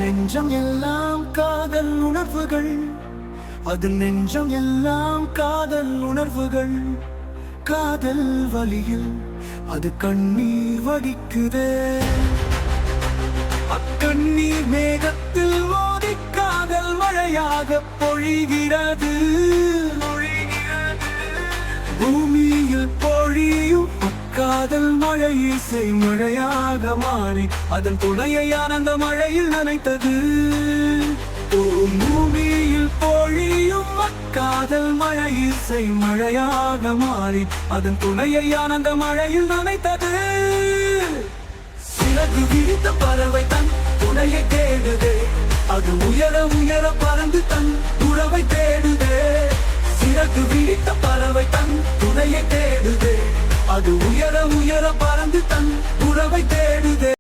நெஞ்சம் எல்லாம் காதல் உணர்வுகள், அது நெஞ்சம் எல்லாம் காதல் உணர்வுகள். காதல் வலியில் அது கண்ணீர் வடிக்குதே. அக்கண்ணீர் மேகத்தில் மோதி காதல் மழையாக பொழிகிறது. பூமியில் பொழியும் காதல் மழை இசை மழையாக மாறி அதன் துணையை ஆனந்த மழையில் நனைத்தது. பூமியில் பொழியும் காதல் மழை இசை மழையாக மாறி அதன் துணையை ஆனந்த மழையில் நனைத்தது. சிறகு விரித்த பறவை தன் துணையை தேடுதே, அது உயர உயர பறந்து தன் உறவை தேடுதே. சிறகு விரித்த பறவை தன் துணையை தேடுதே, அது உயர உயர பறந்து தன் உறவை தேடுதே.